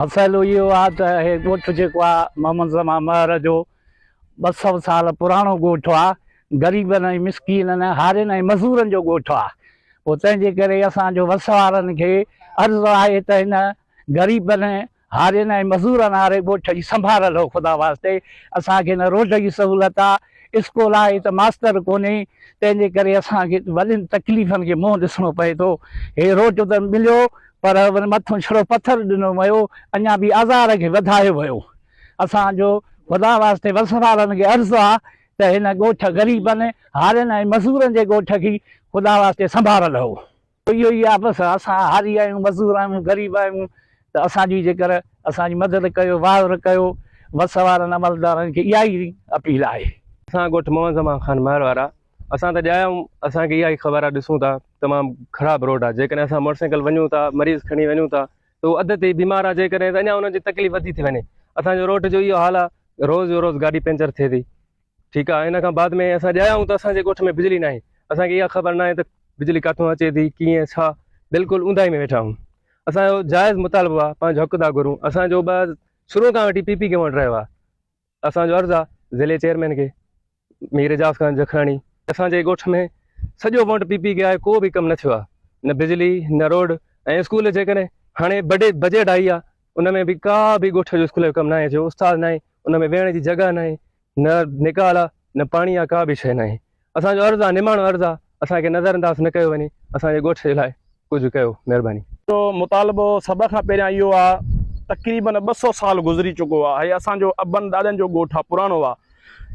मसइलो इहो आहे त हे ॻोठु जेको आहे मोहम्मद ज़मा महर जो 200 साल पुराणो ॻोठु आहे। ग़रीबनि ऐं मिसकीननि हारियुनि ऐं मज़ूरनि जो ॻोठु आहे। पोइ तंहिंजे करे असांजो वस वारनि खे अर्ज़ु आहे त हिन ग़रीबनि हारियुनि ऐं मज़ूरनि वारे ॻोठ जी संभाल लो ख़ुदा वास्ते। असांखे न रोड जी सहूलियत आहे, स्कूल आहे त मास्तर कोन्हे, तंहिंजे करे असांखे वॾियुनि तकलीफ़ुनि खे मुंहुं ॾिसणो पए थो। हे रोड त मिलियो पर वरी मथां छड़ो पथर ॾिनो वियो, अञा बि आज़ार खे वधायो वियो। असांजो ख़ुदा वास्ते वस वारनि खे अर्ज़ु आहे त हिन ॻोठ ग़रीबनि हारियुनि ऐं मज़ूरनि जे ॻोठ खे ख़ुदा वास्ते संभाल लो। इहो ई आहे बसि। असां हारी आहियूं, मज़ूर आहियूं, ग़रीब आहियूं, त असांजी जेकर असांजी मदद कयो, वावर कयो। वस वारनि अमलदारनि खे इहा ई अपील आहे। असां ॻोठु मोहम्मद ज़मा ख़ान महर वारा असां त ॼाया आहियूं। असांखे इहा ई ख़बर आहे, ॾिसूं था तमामु ख़राबु रोड आहे। जेकॾहिं असां मोटरसाइकिल वञूं था, मरीज़ खणी वञूं था त उहो अधु ते बीमार आहे, जेकॾहिं त अञा उनजी तकलीफ़ वधी थी वञे। असांजो रोड जो इहो हाल आहे, रोज़ जो रोज़ गाॾी पंचर थिए थी। ठीकु आहे, इन खां बाद में असां ॼाया आहियूं त असांजे ॻोठ में बिजली न आहे। असांखे इहा ख़बर न आहे त बिजली किथां अचे थी, कीअं छा, बिल्कुलु ऊंदाही में वेठा आहियूं। असांजो जाइज़ मुतालबो आहे, पंहिंजो हक़ था घुरूं। असांजो शुरू खां वठी पी खे वटि रहियो आहे। असांजो अर्ज़ु आहे ज़िले चेयरमैन खे, मीर एजाज़ ख़ान जखराणी, असांजे ॻोठ में सॼो वोट पी खे आहे, को बि कमु न थियो आहे, न बिजली न रोड। ऐं स्कूल जेकॾहिं हाणे बजट आई आहे, उन में बि का बि ॻोठ जो स्कूल जो कमु न आहे, जो उस्ताद न आहे, उन में वेहण जी जॻह न आहे, न निकाल आहे, न पाणी आहे, का बि शइ न आहे। असांजो अर्ज़ु आहे, निमाणो अर्ज़ु आहे, असांखे नज़रअंदाज़ न कयो वञे। असांजे ॻोठ जे लाइ कुझु कयो, महिरबानी। जो मुतालबो सभ खां पहिरियां इहो आहे, तक़रीबन 200 साल गुज़री चुको आहे। हे असांजो अबनि ॾाॾनि जो ॻोठु आहे, पुराणो आहे।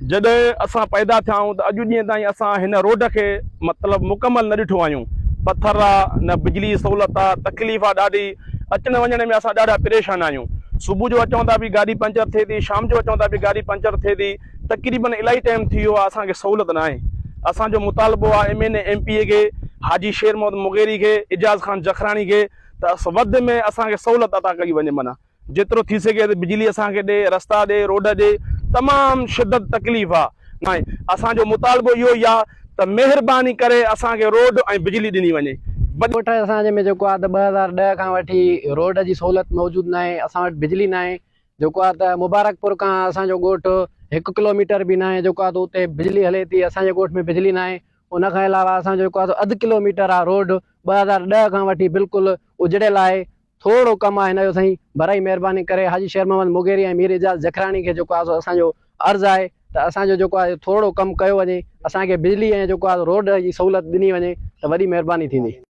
जॾहिं असां पैदा थिया आहियूं त अॼु ॾींहं ताईं असां हिन रोड खे मतिलबु मुकमल न ॾिठो आहियूं। पथर आहे, न बिजली जी सहूलियत आहे, तकलीफ़ आहे ॾाढी। अचण वञण में असां ॾाढा परेशान आहियूं। सुबुह जो अचूं था बि गाॾी पंचर थिए थी, शाम जो अचूं था बि गाॾी पंचर थिए थी। तक़रीबन इलाही टाइम थी वियो आहे, असांखे सहूलियत न आहे। असांजो मुतालबो आहे MN MP खे, हाजी शेर मोहम्मद मुगेरी खे, एजाज़ ख़ान जखराणी खे, त वधि में असांखे सहूलियत अता कई वञे। माना जेतिरो थी सघे त बिजली असांखे ॾे, रस्ता ॾे, रोड ॾे। तमामु शिदत तकलीफ़ आहे। असांजो मुतालबो इहो ई आहे त महिरबानी करे असांखे रोड ऐं बिजली ॾिनी वञे। ॻोठ असांजे में जेको आहे त 2010 खां वठी रोड जी सहूलियत मौजूदु न आहे। असां वटि बिजली न आहे। जेको आहे त मुबारकपुर खां असांजो ॻोठु 1 किलोमीटर बि न आहे, जेको आहे त उते बिजली हले थी। असांजे ॻोठ में बिजली न आहे। उन खां अलावा असांजो जेको आहे अधु किलोमीटर आहे रोड, 2010 खां वठी बिल्कुलु उजड़ियल आहे। थोरो कमु आहे हिन जो साईं, भराई महिरबानी करे हाजी शेर मोहम्मद मुगेरी ऐं मीर एजाज़ जखराणी खे जेको आहे असांजो अर्ज़ु आहे त असांजो जेको आहे थोरो कमु कयो वञे, असांखे बिजली ऐं जेको आहे रोड जी सहूलियत ॾिनी वञे त वॾी महिरबानी थींदी।